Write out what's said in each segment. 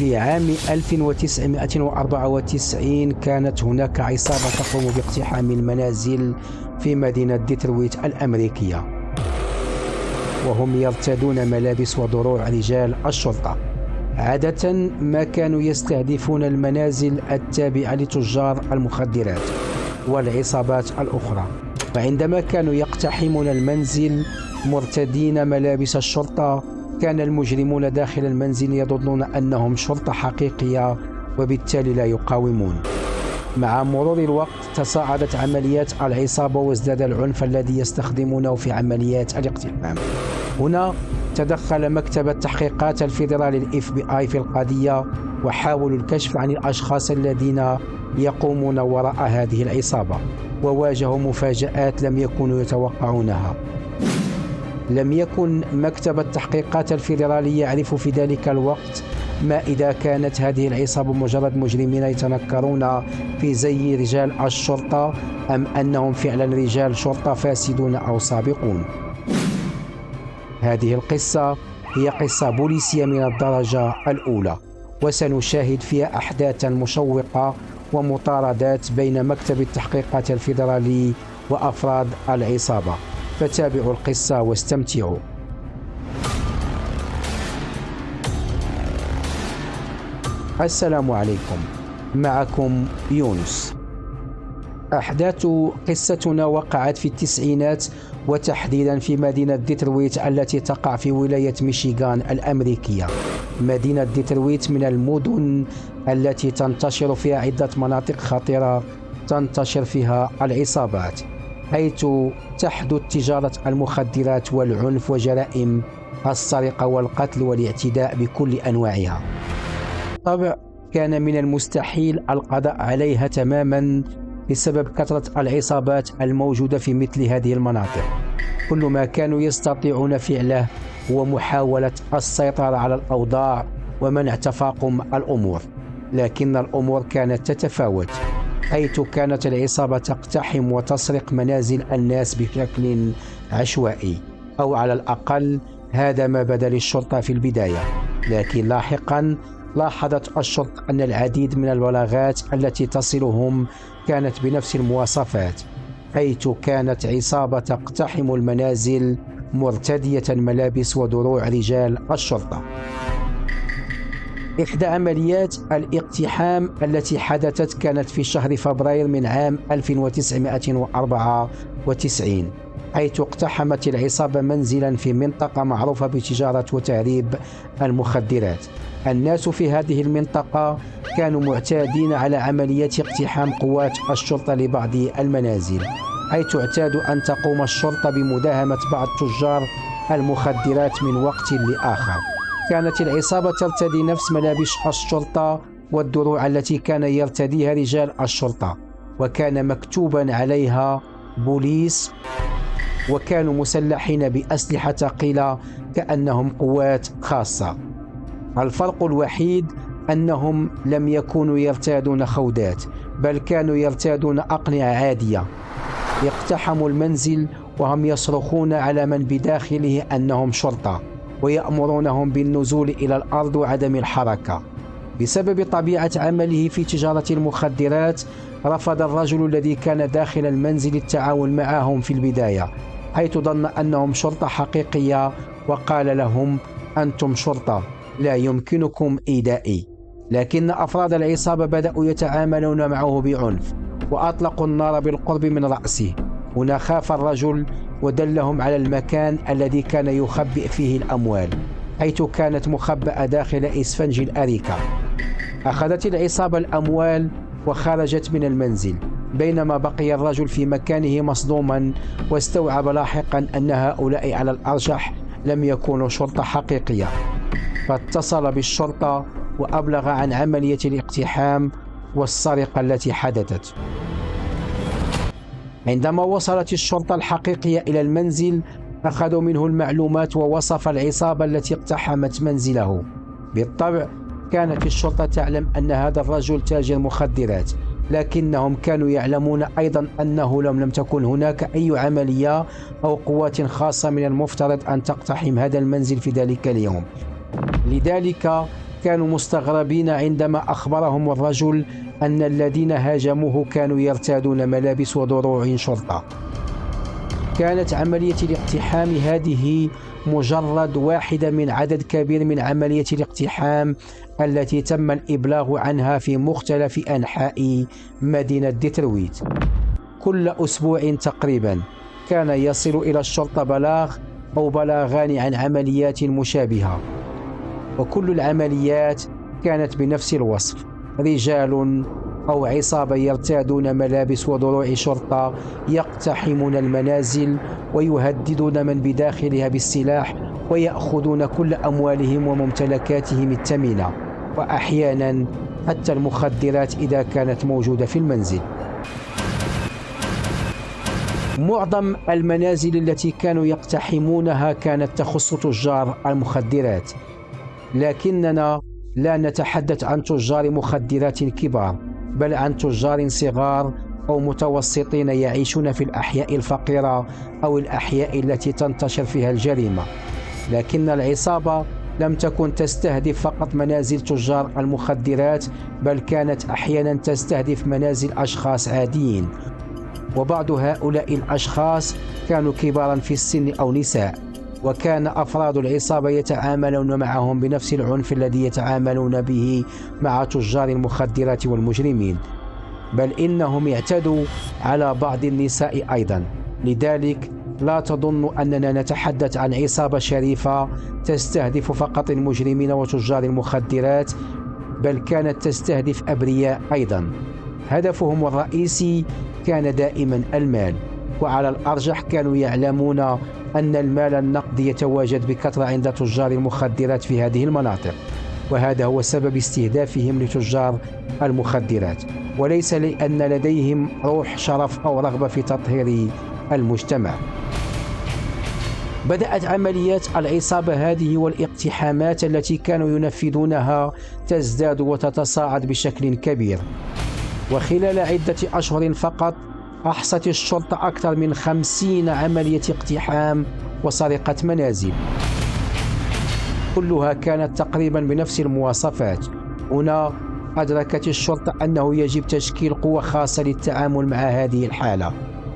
في عام 1994 كانت هناك عصابة تقوم باقتحام المنازل في مدينة ديترويت الأمريكية، وهم يرتدون ملابس ودروع رجال الشرطة. عادة ما كانوا يستهدفون المنازل التابعة لتجار المخدرات والعصابات الأخرى، وعندما كانوا يقتحمون المنزل مرتدين ملابس الشرطة كان المجرمون داخل المنزل يظنون أنهم شرطة حقيقية وبالتالي لا يقاومون. مع مرور الوقت تصاعدت عمليات العصابة وازداد العنف الذي يستخدمونه في عمليات الاقتحام. هنا تدخل مكتب التحقيقات الفيدرالي FBI في القضية وحاولوا الكشف عن الأشخاص الذين يقومون وراء هذه العصابة، وواجهوا مفاجآت لم يكونوا يتوقعونها. لم يكن مكتب التحقيقات الفيدرالي يعرف في ذلك الوقت ما إذا كانت هذه العصابة مجرد مجرمين يتنكرون في زي رجال الشرطة أم أنهم فعلا رجال شرطة فاسدون أو سابقون. هذه القصة هي قصة بوليسية من الدرجة الأولى، وسنشاهد فيها أحداثا مشوقة ومطاردات بين مكتب التحقيقات الفيدرالي وأفراد العصابة. فتابعوا القصة واستمتعوا. السلام عليكم، معكم يونس. أحداث قصتنا وقعت في التسعينات، وتحديدا في مدينة ديترويت التي تقع في ولاية ميشيغان الأمريكية. مدينة ديترويت من المدن التي تنتشر فيها عدة مناطق خطيرة تنتشر فيها العصابات، حيث تحدث تجارة المخدرات والعنف وجرائم السرقة والقتل والاعتداء بكل أنواعها. طبعا كان من المستحيل القضاء عليها تماما بسبب كثرة العصابات الموجودة في مثل هذه المناطق. كل ما كانوا يستطيعون فعله هو محاولة السيطرة على الأوضاع ومنع تفاقم الأمور، لكن الأمور كانت تتفاوت، حيث كانت العصابة تقتحم وتسرق منازل الناس بشكل عشوائي، أو على الأقل هذا ما بدا للشرطة في البداية. لكن لاحقا لاحظت الشرطة أن العديد من البلاغات التي تصلهم كانت بنفس المواصفات، حيث كانت عصابة تقتحم المنازل مرتدية ملابس ودروع رجال الشرطة. إحدى عمليات الاقتحام التي حدثت كانت في شهر فبراير من عام 1994، حيث اقتحمت العصابة منزلا في منطقة معروفة بتجارة وتهريب المخدرات. الناس في هذه المنطقة كانوا معتادين على عمليات اقتحام قوات الشرطة لبعض المنازل، حيث اعتادوا أن تقوم الشرطة بمداهمة بعض تجار المخدرات من وقت لآخر. كانت العصابة ترتدي نفس ملابس الشرطة والدروع التي كان يرتديها رجال الشرطة، وكان مكتوبا عليها بوليس، وكانوا مسلحين بأسلحة ثقيلة كأنهم قوات خاصة. الفرق الوحيد أنهم لم يكونوا يرتادون خودات، بل كانوا يرتادون أقنعة عادية. اقتحموا المنزل وهم يصرخون على من بداخله أنهم شرطة، ويأمرونهم بالنزول إلى الأرض وعدم الحركة. بسبب طبيعة عمله في تجارة المخدرات، رفض الرجل الذي كان داخل المنزل التعاون معهم في البداية، حيث ظن أنهم شرطة حقيقية، وقال لهم: أنتم شرطة، لا يمكنكم إيذائي. لكن أفراد العصابة بدأوا يتعاملون معه بعنف، وأطلقوا النار بالقرب من رأسه. هنا خاف الرجل ودلهم على المكان الذي كان يخبئ فيه الأموال، حيث كانت مخبأة داخل إسفنج الأريكة. أخذت العصابة الأموال وخرجت من المنزل، بينما بقي الرجل في مكانه مصدوما، واستوعب لاحقا أن هؤلاء على الأرجح لم يكونوا شرطة حقيقية، فاتصل بالشرطة وأبلغ عن عملية الاقتحام والسرقة التي حدثت. عندما وصلت الشرطة الحقيقية إلى المنزل أخذوا منه المعلومات، ووصف العصابة التي اقتحمت منزله. بالطبع كانت الشرطة تعلم أن هذا الرجل تاجر مخدرات، لكنهم كانوا يعلمون أيضا أنه لم تكن هناك أي عملية أو قوات خاصة من المفترض أن تقتحم هذا المنزل في ذلك اليوم. لذلك كانوا مستغربين عندما أخبرهم الرجل أن الذين هاجموه كانوا يرتادون ملابس ودروع شرطة. كانت عملية الاقتحام هذه مجرد واحدة من عدد كبير من عملية الاقتحام التي تم الإبلاغ عنها في مختلف أنحاء مدينة ديترويت. كل أسبوع تقريبا كان يصل إلى الشرطة بلاغ أو بلاغان عن عمليات مشابهة، وكل العمليات كانت بنفس الوصف: رجال أو عصابة يرتادون ملابس ودروع شرطة، يقتحمون المنازل ويهددون من بداخلها بالسلاح ويأخذون كل أموالهم وممتلكاتهم الثمينة، وأحيانا حتى المخدرات إذا كانت موجودة في المنزل. معظم المنازل التي كانوا يقتحمونها كانت تخص تجار المخدرات، لكننا لا نتحدث عن تجار مخدرات كبار، بل عن تجار صغار أو متوسطين يعيشون في الأحياء الفقيرة أو الأحياء التي تنتشر فيها الجريمة. لكن العصابة لم تكن تستهدف فقط منازل تجار المخدرات، بل كانت أحيانا تستهدف منازل أشخاص عاديين، وبعض هؤلاء الأشخاص كانوا كبارا في السن أو نساء، وكان أفراد العصابة يتعاملون معهم بنفس العنف الذي يتعاملون به مع تجار المخدرات والمجرمين، بل إنهم اعتدوا على بعض النساء أيضا. لذلك لا تظن أننا نتحدث عن عصابة شريفة تستهدف فقط المجرمين وتجار المخدرات، بل كانت تستهدف أبرياء أيضا. هدفهم الرئيسي كان دائما المال، وعلى الأرجح كانوا يعلمون أن المال النقدي يتواجد بكثرة عند تجار المخدرات في هذه المناطق، وهذا هو سبب استهدافهم لتجار المخدرات، وليس لأن لديهم روح شرف أو رغبة في تطهير المجتمع. بدأت عمليات العصابة هذه والاقتحامات التي كانوا ينفذونها تزداد وتتصاعد بشكل كبير، وخلال عدة أشهر فقط أحصت الشرطة أكثر من 50 عملية اقتحام وسرقة منازل، كلها كانت تقريبا بنفس المواصفات. هنا أدركت الشرطة أنه يجب تشكيل قوة خاصة للتعامل مع هذه الحالة،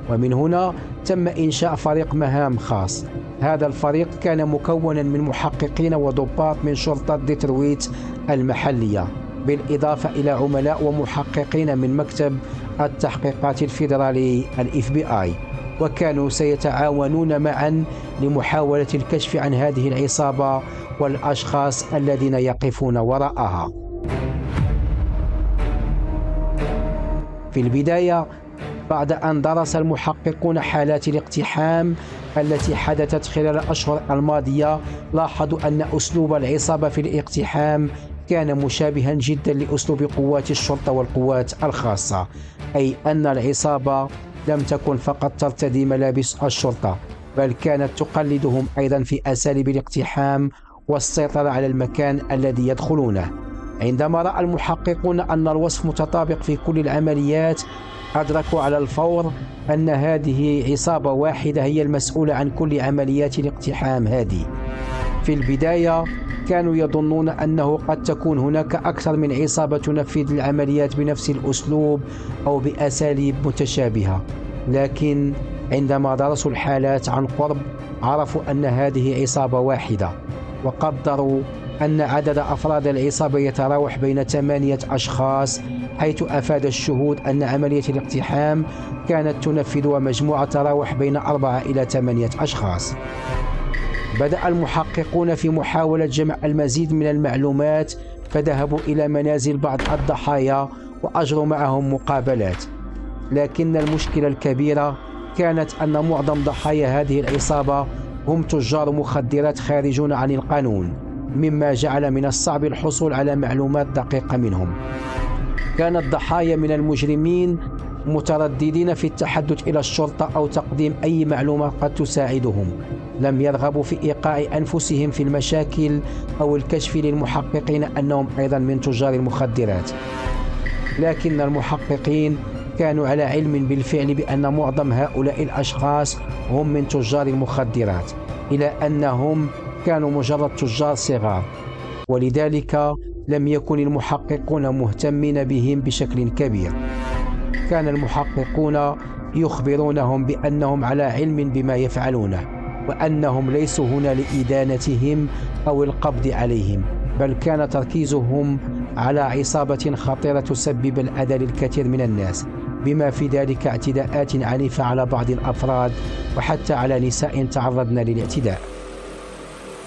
ومن هنا تم إنشاء فريق مهام خاص. هذا الفريق كان مكونا من محققين وضباط من شرطة ديترويت المحلية، بالإضافة إلى عملاء ومحققين من مكتب التحقيقات الفيدرالي FBI، وكانوا سيتعاونون معا لمحاولة الكشف عن هذه العصابة والأشخاص الذين يقفون وراءها. في البداية، بعد أن درس المحققون حالات الاقتحام التي حدثت خلال الأشهر الماضية، لاحظوا أن أسلوب العصابة في الاقتحام كان مشابها جدا لأسلوب قوات الشرطة والقوات الخاصة، أي أن العصابة لم تكن فقط ترتدي ملابس الشرطة، بل كانت تقلدهم أيضا في أساليب الاقتحام والسيطرة على المكان الذي يدخلونه. عندما رأى المحققون أن الوصف متطابق في كل العمليات، أدركوا على الفور أن هذه عصابة واحدة هي المسؤولة عن كل عمليات الاقتحام هذه. في البداية كانوا يظنون أنه قد تكون هناك أكثر من عصابة تنفذ العمليات بنفس الأسلوب أو بأساليب متشابهة، لكن عندما درسوا الحالات عن قرب عرفوا أن هذه عصابة واحدة، وقدروا أن عدد أفراد العصابة يتراوح بين 8 أشخاص، حيث أفاد الشهود أن عملية الاقتحام كانت تنفذها مجموعة تراوح بين 4 إلى 8 أشخاص. بدأ المحققون في محاولة جمع المزيد من المعلومات، فذهبوا إلى منازل بعض الضحايا وأجروا معهم مقابلات، لكن المشكلة الكبيرة كانت أن معظم ضحايا هذه العصابة هم تجار مخدرات خارجون عن القانون، مما جعل من الصعب الحصول على معلومات دقيقة منهم. كان الضحايا من المجرمين مترددين في التحدث إلى الشرطة أو تقديم أي معلومات قد تساعدهم، لم يرغبوا في إيقاع أنفسهم في المشاكل أو الكشف للمحققين أنهم أيضا من تجار المخدرات. لكن المحققين كانوا على علم بالفعل بأن معظم هؤلاء الأشخاص هم من تجار المخدرات، إلى أنهم كانوا مجرد تجار صغار، ولذلك لم يكن المحققون مهتمين بهم بشكل كبير. كان المحققون يخبرونهم بأنهم على علم بما يفعلونه، وأنهم ليسوا هنا لإدانتهم أو القبض عليهم، بل كان تركيزهم على عصابة خطيرة تسبب الأذى للكثير من الناس، بما في ذلك اعتداءات عنيفة على بعض الأفراد وحتى على نساء تعرضن للاعتداء.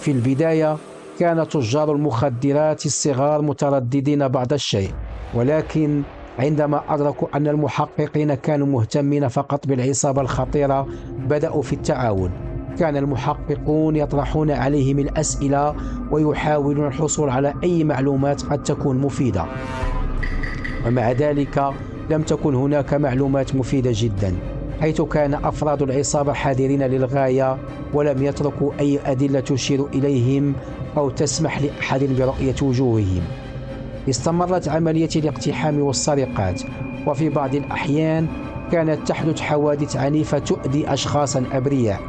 في البداية كان تجار المخدرات الصغار مترددين بعض الشيء، ولكن عندما أدركوا أن المحققين كانوا مهتمين فقط بالعصابة الخطيرة بدأوا في التعاون. كان المحققون يطرحون عليهم الأسئلة ويحاولون الحصول على أي معلومات قد تكون مفيدة، ومع ذلك لم تكن هناك معلومات مفيدة جدا، حيث كان أفراد العصابة حذرين للغاية ولم يتركوا أي أدلة تشير إليهم أو تسمح لأحد برؤية وجوههم. استمرت عملية الاقتحام والسرقات، وفي بعض الأحيان كانت تحدث حوادث عنيفة تؤذي أشخاصا أبرياء.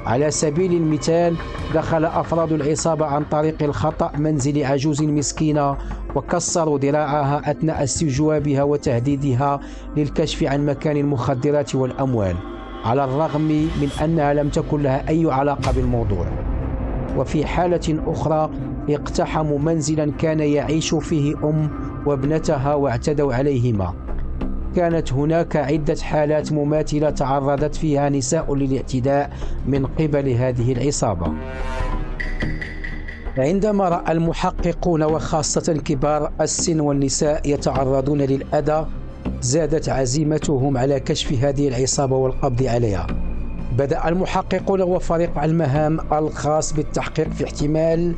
على سبيل المثال، دخل أفراد العصابة عن طريق الخطأ منزل عجوز مسكينة وكسروا ذراعها أثناء استجوابها وتهديدها للكشف عن مكان المخدرات والأموال، على الرغم من أنها لم تكن لها أي علاقة بالموضوع. وفي حالة أخرى اقتحموا منزلا كان يعيش فيه وابنتها واعتدوا عليهما. كانت هناك عدة حالات مماثلة تعرضت فيها نساء للاعتداء من قبل هذه العصابة. عندما رأى المحققون وخاصة كبار السن والنساء يتعرضون للأذى، زادت عزيمتهم على كشف هذه العصابة والقبض عليها. بدأ المحققون وفريق المهام الخاص بالتحقيق في احتمال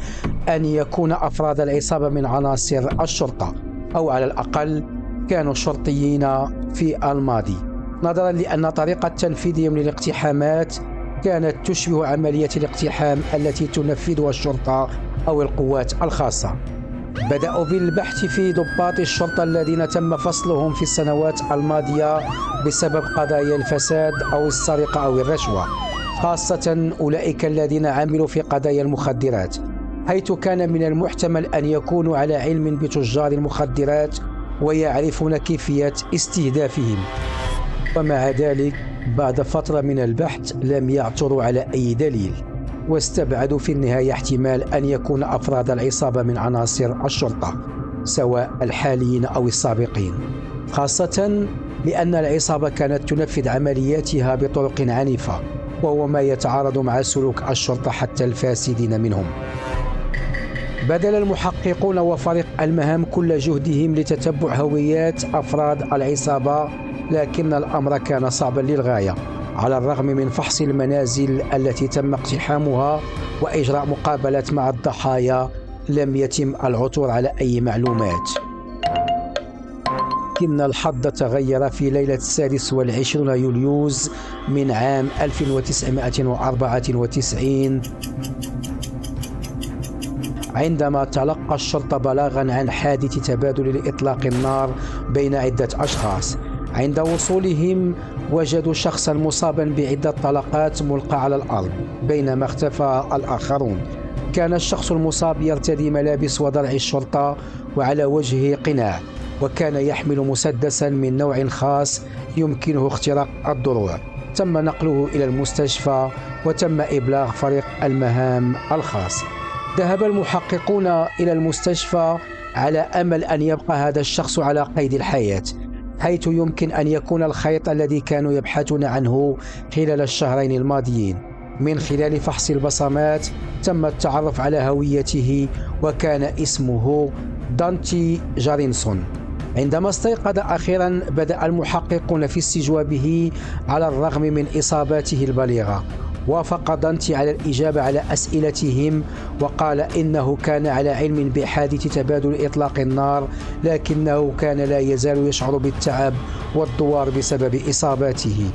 أن يكون أفراد العصابة من عناصر الشرطة، أو على الأقل كانوا شرطيين في الماضي، نظرا لأن طريقة تنفيذهم للاقتحامات كانت تشبه عملية الاقتحام التي تنفذها الشرطة أو القوات الخاصة. بدأوا بالبحث في ضباط الشرطة الذين تم فصلهم في السنوات الماضية بسبب قضايا الفساد أو السرقة أو الرشوة، خاصة أولئك الذين عملوا في قضايا المخدرات، حيث كان من المحتمل أن يكونوا على علم بتجار المخدرات ويعرفون كيفية استهدافهم. ومع ذلك بعد فترة من البحث لم يعثروا على أي دليل، واستبعدوا في النهاية احتمال أن يكون أفراد العصابة من عناصر الشرطة، سواء الحاليين أو السابقين، خاصة لأن العصابة كانت تنفذ عملياتها بطرق عنيفة، وهو ما يتعارض مع سلوك الشرطة حتى الفاسدين منهم. بذل المحققون وفريق المهام كل جهدهم لتتبع هويات أفراد العصابة، لكن الأمر كان صعبا للغاية. على الرغم من فحص المنازل التي تم اقتحامها وإجراء مقابلات مع الضحايا، لم يتم العثور على أي معلومات. لكن الحظ تغير في ليلة 26 يوليوز من عام 1994 عندما تلقى الشرطة بلاغا عن حادث تبادل لإطلاق النار بين عدة أشخاص. عند وصولهم وجدوا شخصا مصابا بعدة طلقات ملقى على الأرض بينما اختفى الآخرون. كان الشخص المصاب يرتدي ملابس ودرع الشرطة وعلى وجهه قناع، وكان يحمل مسدسا من نوع خاص يمكنه اختراق الضلوع. تم نقله إلى المستشفى وتم إبلاغ فريق المهام الخاص. ذهب المحققون إلى المستشفى على أمل أن يبقى هذا الشخص على قيد الحياة، حيث يمكن أن يكون الخيط الذي كانوا يبحثون عنه خلال الشهرين الماضيين. من خلال فحص البصمات تم التعرف على هويته، وكان اسمه دانتي جارينسون. عندما استيقظ أخيرا بدأ المحققون في استجوابه على الرغم من إصاباته البليغة. وافق دانتي على الإجابة على أسئلتهم، وقال إنه كان على علم بحادث تبادل إطلاق النار، لكنه كان لا يزال يشعر بالتعب والدوار بسبب إصاباته.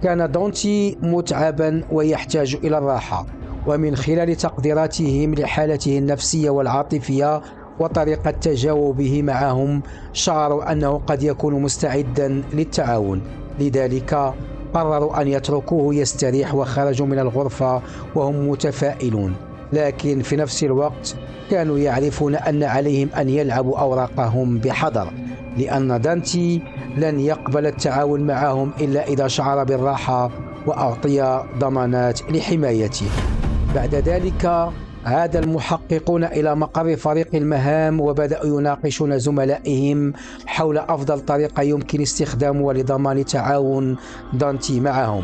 كان دانتي متعبا ويحتاج إلى الراحة، ومن خلال تقديراتهم لحالته النفسية والعاطفية وطريقة تجاوبه معهم شعروا أنه قد يكون مستعدا للتعاون. لذلك قرروا أن يتركوه يستريح وخرجوا من الغرفة وهم متفائلون. لكن في نفس الوقت كانوا يعرفون أن عليهم أن يلعبوا أوراقهم بحذر، لأن دانتي لن يقبل التعاون معهم إلا إذا شعر بالراحة وأعطي ضمانات لحمايته. بعد ذلك عاد المحققون إلى مقر فريق المهام وبدأوا يناقشون زملائهم حول أفضل طريقة يمكن استخدامها لضمان تعاون دانتي معهم.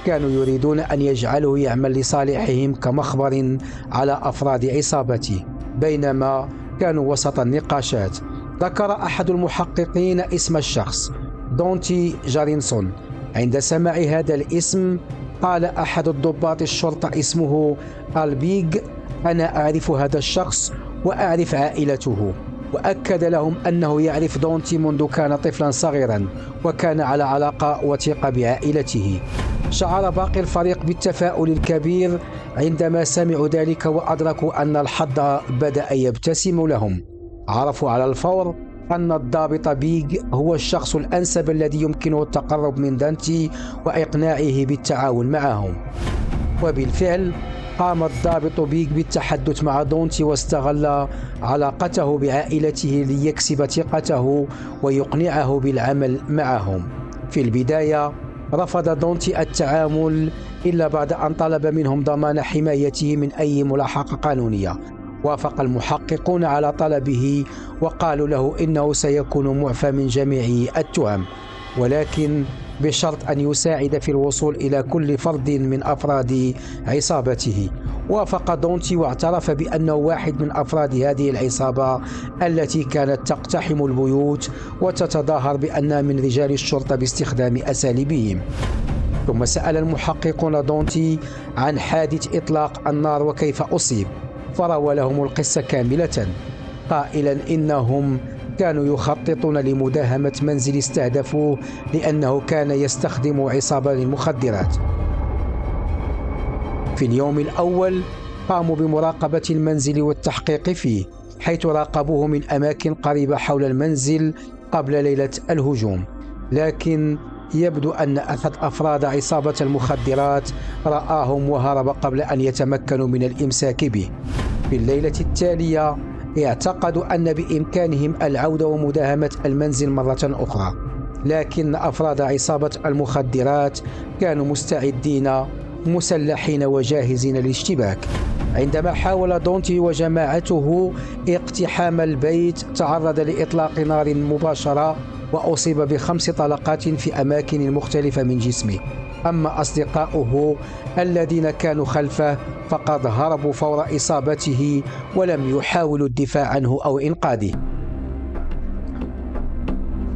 كانوا يريدون أن يجعلوه يعمل لصالحهم كمخبر على أفراد عصابته. بينما كانوا وسط النقاشات، ذكر أحد المحققين اسم الشخص دونتي جارينسون. عند سماع هذا الاسم قال أحد الضباط الشرطة اسمه البيغ: أنا أعرف هذا الشخص وأعرف عائلته. وأكد لهم أنه يعرف دونتي منذ كان طفلا صغيرا وكان على علاقة وثيقة بعائلته. شعر باقي الفريق بالتفاؤل الكبير عندما سمعوا ذلك وأدركوا أن الحظ بدأ يبتسم لهم. عرفوا على الفور أن الضابط بيغ هو الشخص الأنسب الذي يمكنه التقرب من دانتي وإقناعه بالتعاون معهم. وبالفعل قام الضابط بيغ بالتحدث مع دونتي واستغل علاقته بعائلته ليكسب ثقته ويقنعه بالعمل معهم. في البداية رفض دونتي التعامل إلا بعد أن طلب منهم ضمان حمايته من أي ملاحقة قانونية. وافق المحققون على طلبه وقالوا له إنه سيكون معفى من جميع التهم، ولكن بشرط أن يساعد في الوصول إلى كل فرد من أفراد عصابته. وافق دونتي واعترف بأنه واحد من أفراد هذه العصابة التي كانت تقتحم البيوت وتتظاهر بأنها من رجال الشرطة باستخدام أساليبهم. ثم سأل المحققون دونتي عن حادث إطلاق النار وكيف أصيب، فروى لهم القصة كاملة، قائلا إنهم كانوا يخططون لمداهمة منزل استهدفوه لأنه كان يستخدم عصابة للمخدرات. في اليوم الأول قاموا بمراقبة المنزل والتحقيق فيه، حيث راقبوه من أماكن قريبة حول المنزل قبل ليلة الهجوم. لكن يبدو أن أحد أفراد عصابة المخدرات رآهم وهرب قبل أن يتمكنوا من الإمساك به. في الليلة التالية اعتقدوا أن بإمكانهم العودة ومداهمة المنزل مرة أخرى، لكن أفراد عصابة المخدرات كانوا مستعدين مسلحين وجاهزين للاشتباك. عندما حاول دونتي وجماعته اقتحام البيت تعرض لإطلاق نار مباشرة وأصيب ب5 طلقات في أماكن مختلفة من جسمه. أما أصدقاؤه الذين كانوا خلفه فقد هربوا فور إصابته ولم يحاولوا الدفاع عنه أو إنقاذه.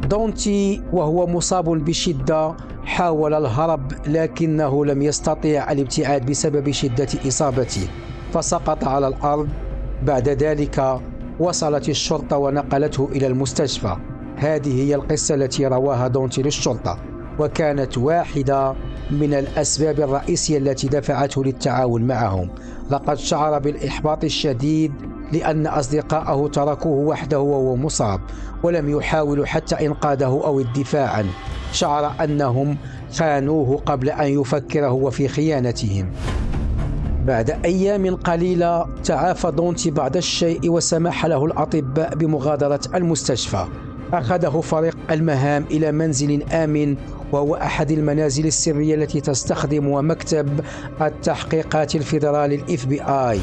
دونتي وهو مصاب بشدة حاول الهرب، لكنه لم يستطيع الابتعاد بسبب شدة إصابته فسقط على الأرض. بعد ذلك وصلت الشرطة ونقلته إلى المستشفى. هذه هي القصة التي رواها دونتي للشرطة، وكانت واحدة من الأسباب الرئيسية التي دفعته للتعاون معهم. لقد شعر بالإحباط الشديد لأن أصدقائه تركوه وحده وهو مصاب ولم يحاولوا حتى إنقاذه أو الدفاع عنه. شعر أنهم خانوه قبل أن يفكر هو في خيانتهم. بعد أيام قليلة تعافى دونتي بعض الشيء وسمح له الأطباء بمغادرة المستشفى. أخذه فريق المهام إلى منزل آمن، وهو أحد المنازل السرية التي تستخدمها مكتب التحقيقات الفيدرالي FBI.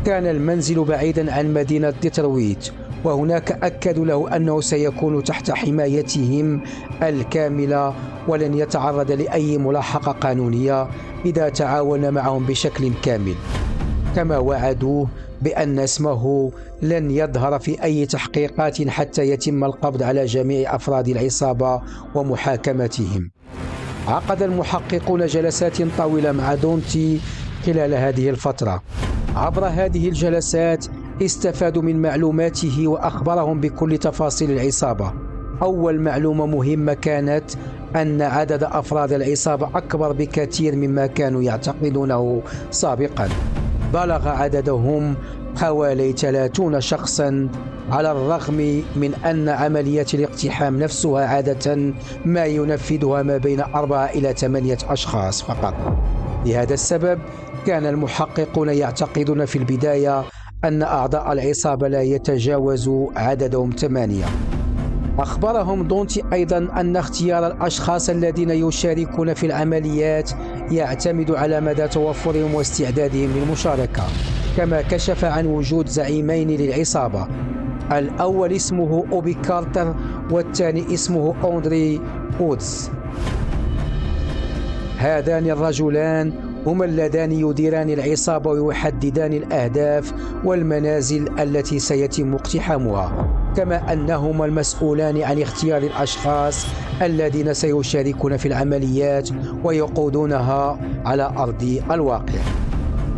كان المنزل بعيدا عن مدينة ديترويت، وهناك أكدوا له أنه سيكون تحت حمايتهم الكاملة ولن يتعرض لأي ملاحقة قانونية إذا تعاون معهم بشكل كامل، كما وعدوه بأن اسمه لن يظهر في أي تحقيقات حتى يتم القبض على جميع أفراد العصابة ومحاكمتهم. عقد المحققون جلسات طويلة مع دونتي خلال هذه الفترة. عبر هذه الجلسات استفادوا من معلوماته وأخبرهم بكل تفاصيل العصابة. أول معلومة مهمة كانت أن عدد أفراد العصابة أكبر بكثير مما كانوا يعتقدونه سابقا. بلغ عددهم حوالي 30 شخصا، على الرغم من أن عمليات الاقتحام نفسها عادة ما ينفذها ما بين 4 إلى 8 أشخاص فقط. لهذا السبب كان المحققون يعتقدون في البداية أن أعضاء العصابة لا يتجاوز عددهم 8. أخبرهم دونتي أيضا أن اختيار الأشخاص الذين يشاركون في العمليات يعتمد على مدى توفرهم واستعدادهم للمشاركة، كما كشف عن وجود زعيمين للعصابة، الأول اسمه أوبي كارتر والثاني اسمه أندري وودز. هذان الرجلان هما اللذان يديران العصابة ويحددان الأهداف والمنازل التي سيتم اقتحامها، كما أنهما المسؤولان عن اختيار الأشخاص الذين سيشاركون في العمليات ويقودونها على أرض الواقع.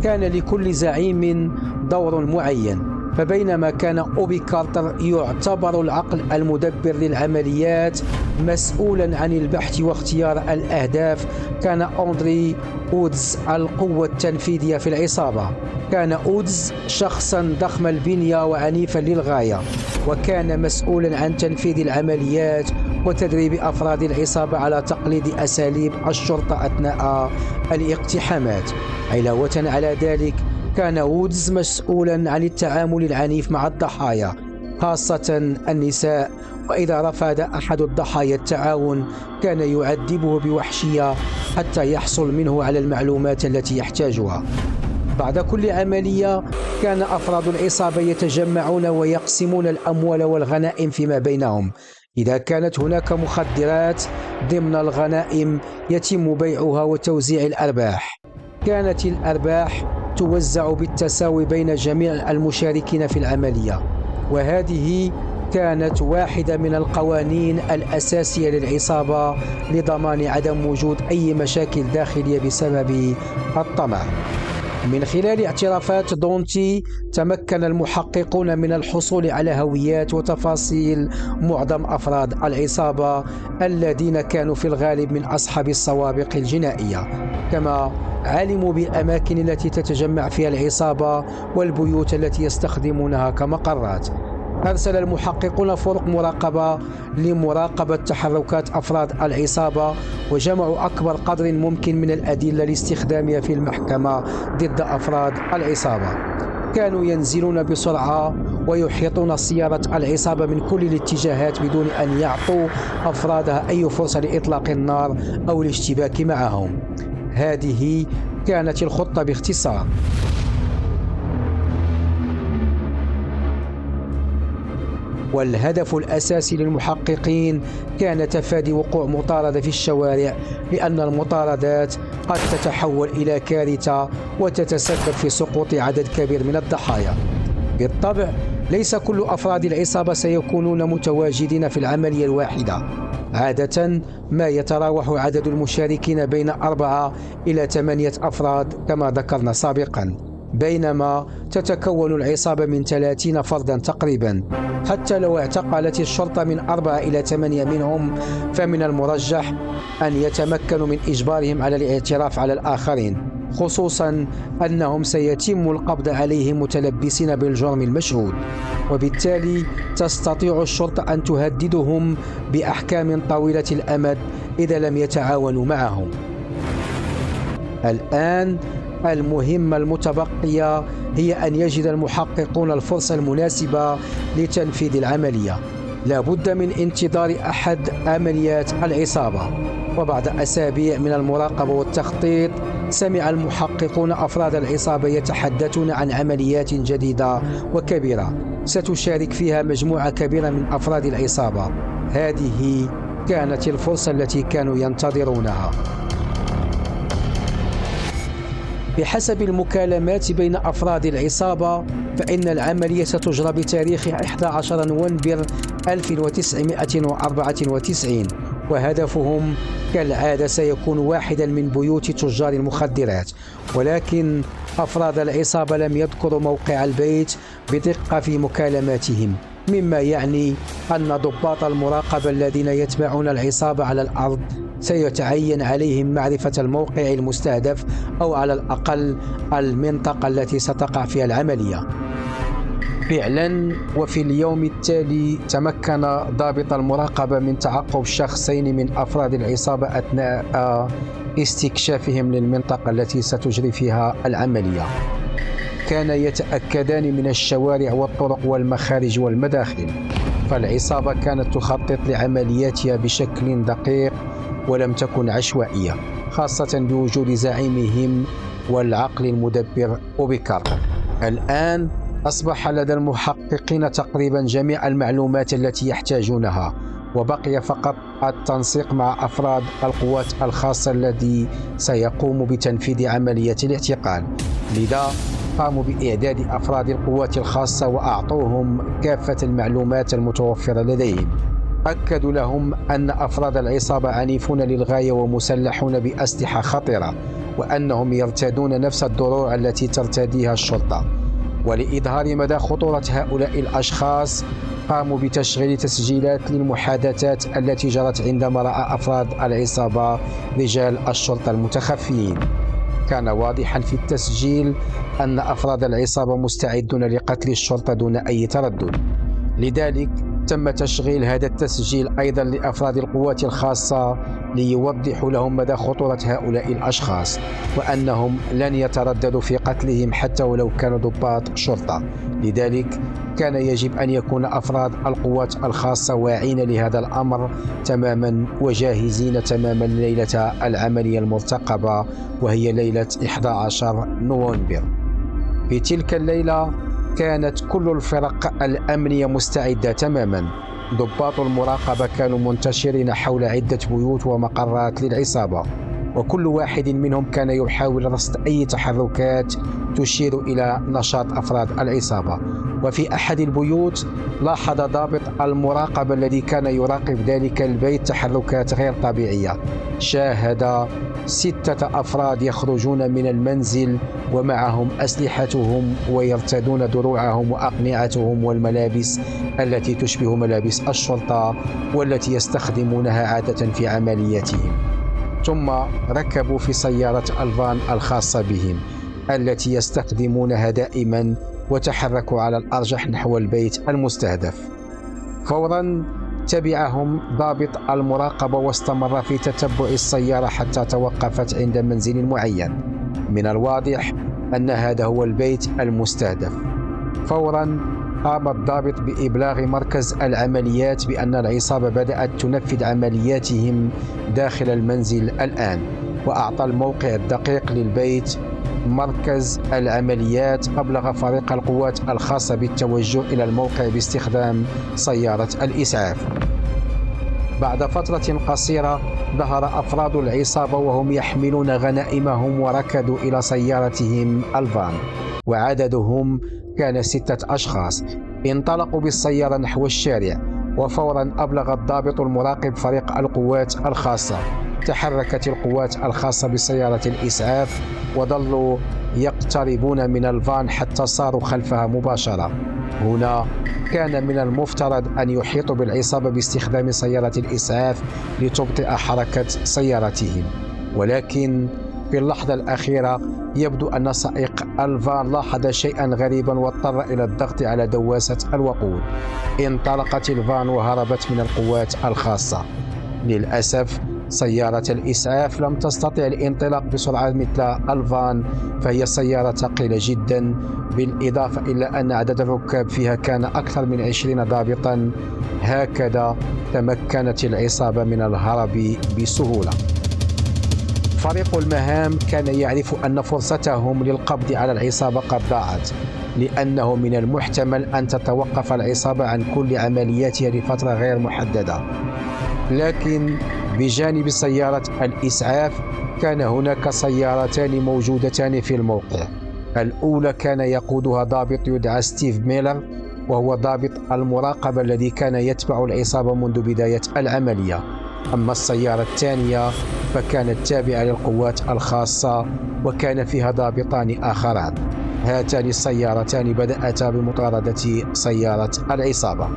كان لكل زعيم دور معين، فبينما كان أوبي كارتر يعتبر العقل المدبر للعمليات مسؤولا عن البحث واختيار الأهداف، كان أندري وودز القوة التنفيذية في العصابة. كان وودز شخصا ضخم البنية وعنيفا للغاية، وكان مسؤولا عن تنفيذ العمليات وتدريب أفراد العصابة على تقليد أساليب الشرطة أثناء الاقتحامات. علاوة على ذلك كان وودز مسؤولا عن التعامل العنيف مع الضحايا، خاصة النساء، وإذا رفض أحد الضحايا التعاون كان يعذبه بوحشية حتى يحصل منه على المعلومات التي يحتاجها. بعد كل عملية كان أفراد العصابة يتجمعون ويقسمون الأموال والغنائم فيما بينهم. إذا كانت هناك مخدرات ضمن الغنائم يتم بيعها وتوزيع الأرباح. كانت الأرباح توزع بالتساوي بين جميع المشاركين في العملية، وهذه كانت واحدة من القوانين الأساسية للعصابة لضمان عدم وجود أي مشاكل داخلية بسبب الطمع. من خلال اعترافات دونتي تمكن المحققون من الحصول على هويات وتفاصيل معظم أفراد العصابة الذين كانوا في الغالب من أصحاب السوابق الجنائية، كما علموا بالأماكن التي تتجمع فيها العصابة والبيوت التي يستخدمونها كمقرات. أرسل المحققون فرق مراقبة لمراقبة تحركات أفراد العصابة، وجمعوا أكبر قدر ممكن من الأدلة لاستخدامها في المحكمة ضد أفراد العصابة. كانوا ينزلون بسرعة ويحيطون سيارة العصابة من كل الاتجاهات بدون أن يعطوا أفرادها أي فرصة لإطلاق النار أو الاشتباك معهم. هذه كانت الخطة باختصار. والهدف الأساسي للمحققين كان تفادي وقوع مطاردة في الشوارع، لأن المطاردات قد تتحول إلى كارثة وتتسبب في سقوط عدد كبير من الضحايا. بالطبع ليس كل أفراد العصابة سيكونون متواجدين في العملية الواحدة. عادة ما يتراوح عدد المشاركين بين 4 إلى 8 أفراد كما ذكرنا سابقا، بينما تتكون العصابة من 30 فردا تقريبا. حتى لو اعتقلت الشرطة من 4 إلى 8 منهم، فمن المرجح أن يتمكنوا من إجبارهم على الاعتراف على الآخرين، خصوصا أنهم سيتم القبض عليهم متلبسين بالجرم المشهود، وبالتالي تستطيع الشرطة أن تهددهم بأحكام طويلة الأمد إذا لم يتعاونوا معهم. الآن المهمة المتبقية هي أن يجد المحققون الفرصة المناسبة لتنفيذ العملية. لا بد من انتظار أحد عمليات العصابة. وبعد أسابيع من المراقبة والتخطيط، سمع المحققون أفراد العصابة يتحدثون عن عمليات جديدة وكبيرة ستشارك فيها مجموعة كبيرة من أفراد العصابة. هذه كانت الفرصة التي كانوا ينتظرونها. بحسب المكالمات بين أفراد العصابة، فإن العملية ستجرى بتاريخ 11 نوفمبر 1994، وهدفهم كالعادة سيكون واحدا من بيوت تجار المخدرات، ولكن أفراد العصابة لم يذكروا موقع البيت بدقة في مكالماتهم، مما يعني أن ضباط المراقبة الذين يتبعون العصابة على الأرض سيتعين عليهم معرفة الموقع المستهدف، أو على الأقل المنطقة التي ستقع فيها العملية. فعلا. وفي اليوم التالي تمكن ضابط المراقبة من تعقب شخصين من أفراد العصابة أثناء استكشافهم للمنطقة التي ستجري فيها العملية. كان يتأكدان من الشوارع والطرق والمخارج والمداخل، فالعصابة كانت تخطط لعملياتها بشكل دقيق ولم تكن عشوائية، خاصة بوجود زعيمهم والعقل المدبر أوبيكار. الآن أصبح لدى المحققين تقريبا جميع المعلومات التي يحتاجونها، وبقي فقط التنسيق مع أفراد القوات الخاصة الذي سيقوم بتنفيذ عملية الاعتقال. لذا قاموا بإعداد أفراد القوات الخاصة وأعطوهم كافة المعلومات المتوفرة لديهم. أكدوا لهم أن أفراد العصابة عنيفون للغاية ومسلحون بأسلحة خطرة، وأنهم يرتادون نفس الدروع التي ترتديها الشرطة. ولإظهار مدى خطورة هؤلاء الأشخاص قاموا بتشغيل تسجيلات للمحادثات التي جرت عندما رأى أفراد العصابة رجال الشرطة المتخفيين. كان واضحا في التسجيل أن أفراد العصابة مستعدون لقتل الشرطة دون أي تردد. لذلك تم تشغيل هذا التسجيل أيضا لأفراد القوات الخاصة ليوضحوا لهم مدى خطورة هؤلاء الأشخاص، وأنهم لن يترددوا في قتلهم حتى ولو كانوا ضباط شرطة. لذلك كان يجب أن يكون أفراد القوات الخاصة واعين لهذا الأمر تماما وجاهزين تماما ليلة العملية المرتقبة، وهي ليلة 11 نوفمبر. في تلك الليلة كانت كل الفرق الأمنية مستعدة تماما. ضباط المراقبة كانوا منتشرين حول عدة بيوت ومقرات للعصابة، وكل واحد منهم كان يحاول رصد أي تحركات تشير إلى نشاط أفراد العصابة. وفي أحد البيوت لاحظ ضابط المراقبة الذي كان يراقب ذلك البيت تحركات غير طبيعية. شاهد 6 أفراد يخرجون من المنزل ومعهم أسلحتهم ويرتدون دروعهم وأقنعتهم والملابس التي تشبه ملابس الشرطة والتي يستخدمونها عادة في عملياتهم. ثم ركبوا في سيارة الفان الخاصة بهم التي يستخدمونها دائما وتحركوا على الأرجح نحو البيت المستهدف. فورا تبعهم ضابط المراقبة واستمر في تتبع السيارة حتى توقفت عند منزل معين. من الواضح أن هذا هو البيت المستهدف. فورا قام الضابط بإبلاغ مركز العمليات بأن العصابة بدأت تنفذ عملياتهم داخل المنزل الآن، وأعطى الموقع الدقيق للبيت. مركز العمليات أبلغ فريق القوات الخاصة بالتوجه إلى الموقع باستخدام سيارة الإسعاف. بعد فترة قصيرة ظهر أفراد العصابة وهم يحملون غنائمهم وركضوا إلى سيارتهم الفان، وعددهم كان 6 أشخاص. انطلقوا بالسيارة نحو الشارع، وفورا أبلغ الضابط المراقب فريق القوات الخاصة. تحركت القوات الخاصة بسيارة الإسعاف وظلوا يقتربون من الفان حتى صاروا خلفها مباشرة. هنا كان من المفترض أن يحيطوا بالعصابة باستخدام سيارة الإسعاف لتبطئ حركة سيارتهم، ولكن في اللحظة الأخيرة يبدو أن سائق الفان لاحظ شيئا غريبا واضطر إلى الضغط على دواسة الوقود. انطلقت الفان وهربت من القوات الخاصة. للأسف سيارة الإسعاف لم تستطع الانطلاق بسرعة مثل الفان، فهي سيارة ثقيلة جدا، بالإضافة إلى أن عدد الركاب فيها كان أكثر من 20 ضابطا. هكذا تمكنت العصابة من الهرب بسهولة. فريق المهام كان يعرف أن فرصتهم للقبض على العصابة قد ضاعت، لأنه من المحتمل أن تتوقف العصابة عن كل عملياتها لفترة غير محددة. لكن بجانب سيارة الإسعاف كان هناك سيارتان موجودتان في الموقع. الأولى كان يقودها ضابط يدعى ستيف ميلر، وهو ضابط المراقبة الذي كان يتبع العصابة منذ بداية العملية. أما السيارة الثانية فكانت تابعة للقوات الخاصة وكان فيها ضابطان آخران. هاتان السيارتان بدأتا بمطاردة سيارة العصابة.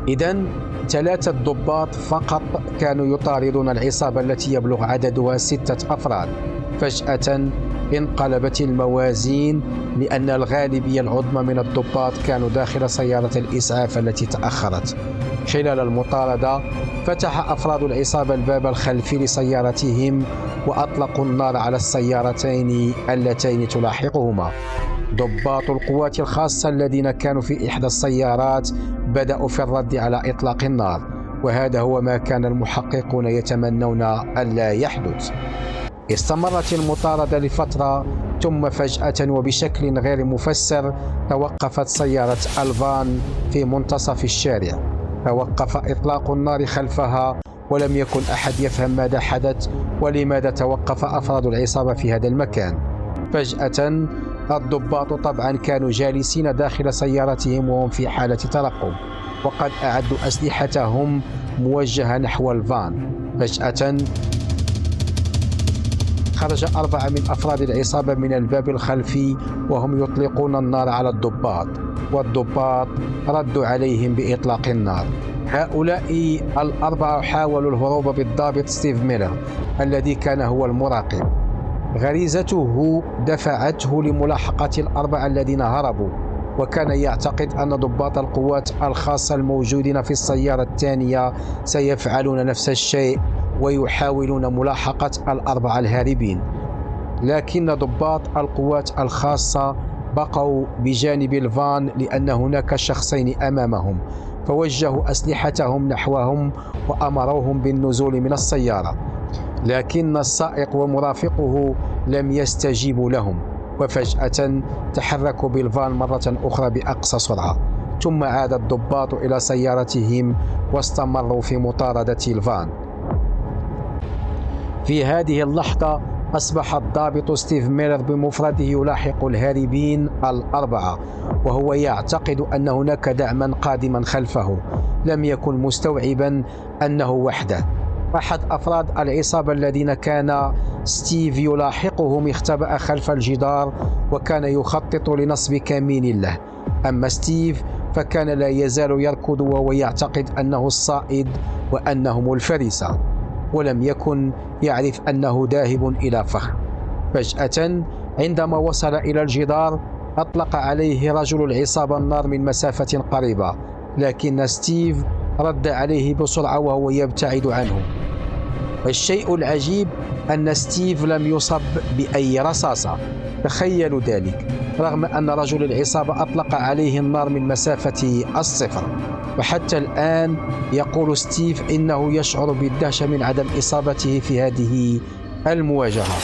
إذن 3 ضباط فقط كانوا يطاردون العصابة التي يبلغ عددها 6 أفراد. فجأة انقلبت الموازين لأن الغالبية العظمى من الضباط كانوا داخل سيارة الإسعاف التي تأخرت. خلال المطاردة فتح أفراد العصابة الباب الخلفي لسيارتهم وأطلقوا النار على السيارتين اللتين تلاحقهما. ضباط القوات الخاصة الذين كانوا في إحدى السيارات بدأوا في الرد على إطلاق النار، وهذا هو ما كان المحققون يتمنون ألا يحدث. استمرت المطاردة لفترة، ثم فجأة وبشكل غير مفسر توقفت سيارة الفان في منتصف الشارع. توقف إطلاق النار خلفها، ولم يكن أحد يفهم ماذا حدث ولماذا توقف أفراد العصابة في هذا المكان. فجأة الضباط طبعا كانوا جالسين داخل سيارتهم وهم في حالة ترقب، وقد أعدوا أسلحتهم موجهة نحو الفان. فجأة خرج 4 من أفراد العصابة من الباب الخلفي وهم يطلقون النار على الضباط، والضباط ردوا عليهم بإطلاق النار. هؤلاء 4 حاولوا الهروب بالضابط ستيف ميلر الذي كان هو المراقب. غريزته دفعته لملاحقة 4 الذين هربوا، وكان يعتقد أن ضباط القوات الخاصة الموجودين في السيارة الثانية سيفعلون نفس الشيء ويحاولون ملاحقة 4 الهاربين. لكن ضباط القوات الخاصة بقوا بجانب الفان لأن هناك شخصين أمامهم، فوجهوا أسلحتهم نحوهم وأمروهم بالنزول من السيارة، لكن السائق ومرافقه لم يستجيبوا لهم، وفجأة تحركوا بالفان مرة أخرى بأقصى سرعة. ثم عاد الضباط إلى سيارتهم واستمروا في مطاردة الفان. في هذه اللحظة أصبح الضابط ستيف ميلر بمفرده يلاحق الهاربين 4، وهو يعتقد أن هناك دعما قادما خلفه. لم يكن مستوعبا أنه وحده. أحد أفراد العصابة الذين كان ستيف يلاحقهم اختبأ خلف الجدار وكان يخطط لنصب كمين له. أما ستيف فكان لا يزال يركض وهو يعتقد أنه الصائد وأنهم الفريسة، ولم يكن يعرف أنه ذاهب إلى فخ. فجأة عندما وصل إلى الجدار أطلق عليه رجل العصابة النار من مسافة قريبة، لكن ستيف رد عليه بسرعة وهو يبتعد عنه. والشيء العجيب أن ستيف لم يصب بأي رصاصة. تخيلوا ذلك، رغم أن رجل العصابة أطلق عليه النار من مسافة 0. وحتى الآن يقول ستيف إنه يشعر بالدهشة من عدم إصابته في هذه المواجهة.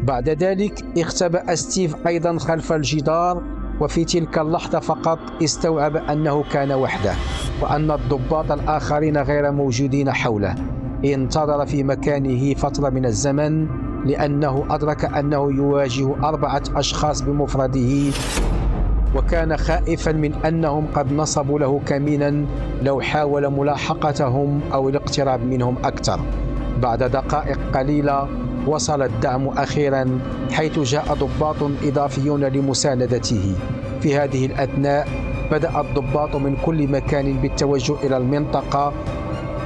بعد ذلك اختبأ ستيف أيضا خلف الجدار، وفي تلك اللحظة فقط استوعب أنه كان وحده وأن الضباط الآخرين غير موجودين حوله. انتظر في مكانه فترة من الزمن لأنه أدرك أنه يواجه 4 أشخاص بمفرده، وكان خائفا من أنهم قد نصبوا له كمينا لو حاول ملاحقتهم أو الاقتراب منهم أكثر. بعد دقائق قليلة وصل الدعم أخيرا، حيث جاء ضباط إضافيون لمساندته. في هذه الأثناء بدأ الضباط من كل مكان بالتوجه إلى المنطقة،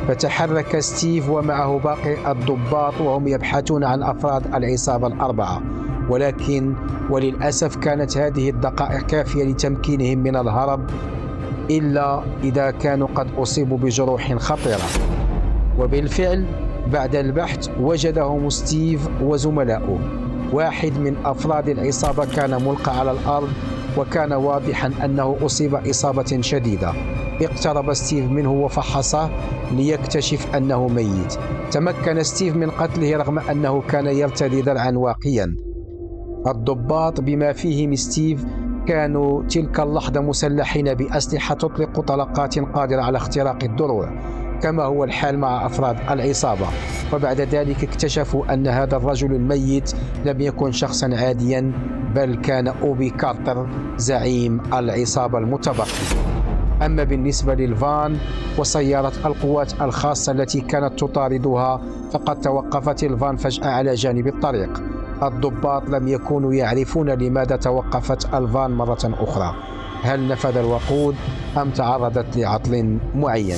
فتحرك ستيف ومعه باقي الضباط وهم يبحثون عن أفراد العصابة 4. ولكن وللأسف كانت هذه الدقائق كافية لتمكينهم من الهرب، إلا إذا كانوا قد أصيبوا بجروح خطيرة. وبالفعل بعد البحث وجدهم ستيف وزملاؤه. واحد من أفراد العصابة كان ملقى على الأرض، وكان واضحا أنه أصيب إصابة شديدة. اقترب ستيف منه وفحصه ليكتشف أنه ميت. تمكن ستيف من قتله رغم أنه كان يرتدي درعا واقيا. الضباط بما فيهم ستيف كانوا تلك اللحظة مسلحين بأسلحة تطلق طلقات قادرة على اختراق الدروع، كما هو الحال مع أفراد العصابة. وبعد ذلك اكتشفوا أن هذا الرجل الميت لم يكن شخصا عاديا، بل كان أوبي كارتر زعيم العصابة المتبقي. أما بالنسبة للفان وسيارة القوات الخاصة التي كانت تطاردها، فقد توقفت الفان فجأة على جانب الطريق. الضباط لم يكونوا يعرفون لماذا توقفت الفان مرة أخرى. هل نفذ الوقود أم تعرضت لعطل معين؟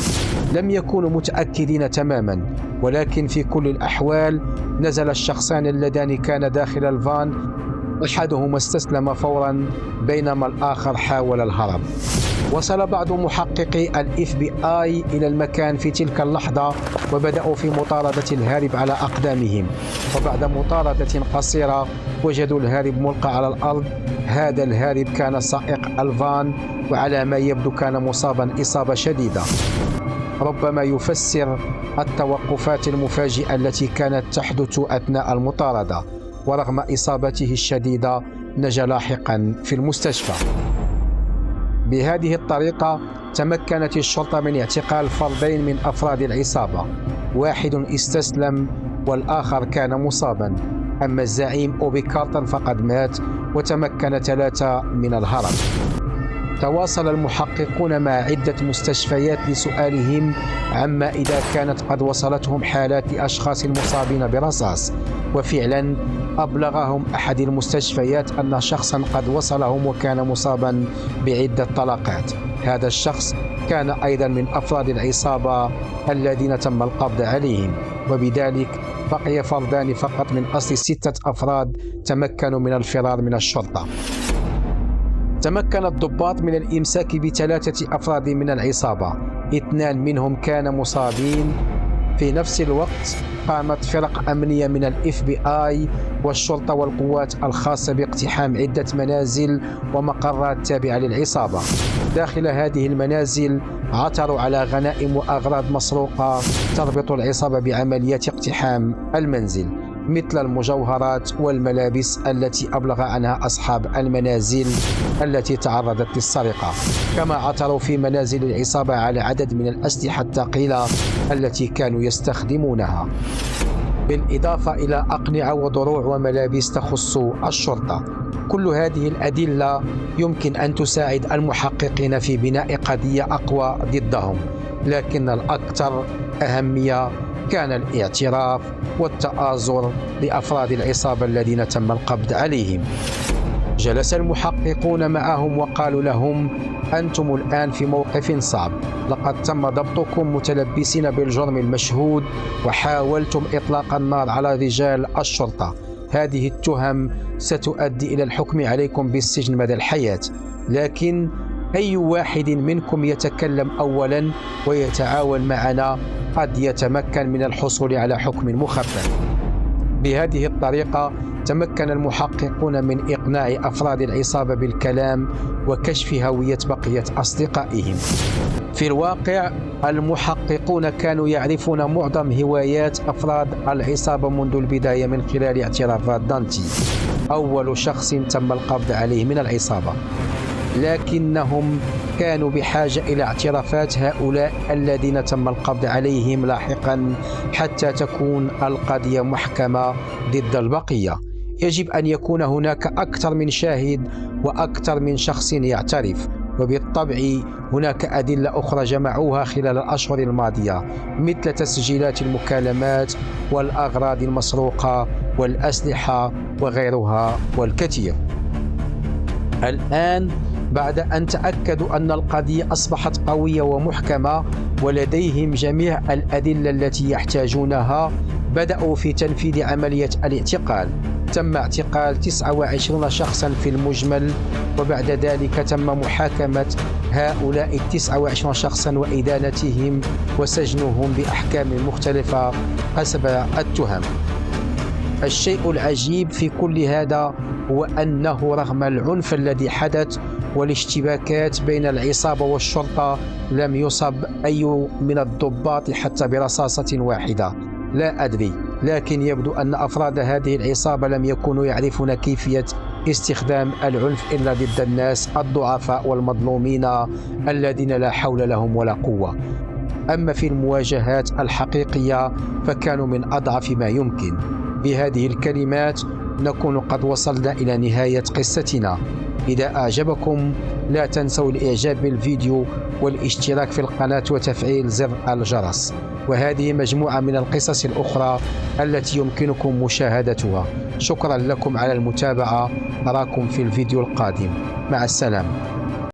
لم يكونوا متأكدين تماما، ولكن في كل الأحوال نزل الشخصان اللذان كانا داخل الفان، أحدهما استسلم فورا بينما الآخر حاول الهرب. وصل بعض محققي FBI إلى المكان في تلك اللحظة وبدأوا في مطاردة الهارب على أقدامهم، وبعد مطاردة قصيرة وجدوا الهارب ملقى على الأرض. هذا الهارب كان سائق الفان، وعلى ما يبدو كان مصابا إصابة شديدة، ربما يفسر التوقفات المفاجئة التي كانت تحدث أثناء المطاردة. ورغم إصابته الشديدة نجا لاحقا في المستشفى. بهذه الطريقة تمكنت الشرطة من اعتقال فردين من أفراد العصابة، واحد استسلم والآخر كان مصابا، أما الزعيم أوبي كارتر فقد مات، وتمكن 3 من الهرب. تواصل المحققون مع عدة مستشفيات لسؤالهم عما إذا كانت قد وصلتهم حالات لأشخاص مصابين برصاص، وفعلا أبلغهم أحد المستشفيات أن شخصا قد وصلهم وكان مصابا بعدة طلقات. هذا الشخص كان أيضا من أفراد العصابة الذين تم القبض عليهم، وبذلك بقي فردان فقط من أصل 6 أفراد تمكنوا من الفرار من الشرطة. تمكن الضباط من الإمساك ب3 أفراد من العصابة، 2 منهم كانوا مصابين. في نفس الوقت قامت فرق أمنية من FBI والشرطة والقوات الخاصة باقتحام عدة منازل ومقرات تابعة للعصابة. داخل هذه المنازل عثروا على غنائم وأغراض مسروقة تربط العصابة بعمليات اقتحام المنزل، مثل المجوهرات والملابس التي أبلغ عنها أصحاب المنازل التي تعرضت للسرقة. كما عثروا في منازل العصابة على عدد من الأسلحة الثقيلة التي كانوا يستخدمونها، بالإضافة إلى أقنعة ودروع وملابس تخص الشرطة. كل هذه الأدلة يمكن أن تساعد المحققين في بناء قضية أقوى ضدهم، لكن الأكثر أهمية كان الاعتراف والتآزر لأفراد العصابة الذين تم القبض عليهم. جلس المحققون معهم وقالوا لهم: أنتم الآن في موقف صعب، لقد تم ضبطكم متلبسين بالجرم المشهود وحاولتم إطلاق النار على رجال الشرطة. هذه التهم ستؤدي إلى الحكم عليكم بالسجن مدى الحياة، لكن أي واحد منكم يتكلم أولا ويتعاون معنا قد يتمكن من الحصول على حكم مخفف. بهذه الطريقة تمكن المحققون من إقناع أفراد العصابة بالكلام وكشف هوية بقية أصدقائهم. في الواقع المحققون كانوا يعرفون معظم هوايات أفراد العصابة منذ البداية من خلال اعترافات دانتي، أول شخص تم القبض عليه من العصابة، لكنهم كانوا بحاجة إلى اعترافات هؤلاء الذين تم القبض عليهم لاحقا حتى تكون القضية محكمة ضد البقية. يجب أن يكون هناك أكثر من شاهد وأكثر من شخص يعترف، وبالطبع هناك أدلة أخرى جمعوها خلال الأشهر الماضية، مثل تسجيلات المكالمات والأغراض المسروقة والأسلحة وغيرها والكثير. الآن بعد أن تأكدوا أن القضية أصبحت قوية ومحكمة ولديهم جميع الأدلة التي يحتاجونها، بدأوا في تنفيذ عملية الاعتقال. تم اعتقال 29 شخصا في المجمل، وبعد ذلك تم محاكمة هؤلاء 29 شخصا وإدانتهم وسجنهم بأحكام مختلفة حسب التهم. الشيء العجيب في كل هذا هو أنه رغم العنف الذي حدث والاشتباكات بين العصابة والشرطة لم يصب أي من الضباط حتى برصاصة واحدة. لا أدري، لكن يبدو أن أفراد هذه العصابة لم يكونوا يعرفون كيفية استخدام العنف إلا ضد الناس الضعفاء والمظلومين الذين لا حول لهم ولا قوة. أما في المواجهات الحقيقية فكانوا من أضعف ما يمكن. بهذه الكلمات نكون قد وصلنا إلى نهاية قصتنا. إذا أعجبكم لا تنسوا الإعجاب بالفيديو والاشتراك في القناة وتفعيل زر الجرس. وهذه مجموعة من القصص الأخرى التي يمكنكم مشاهدتها. شكرا لكم على المتابعة، أراكم في الفيديو القادم. مع السلامة.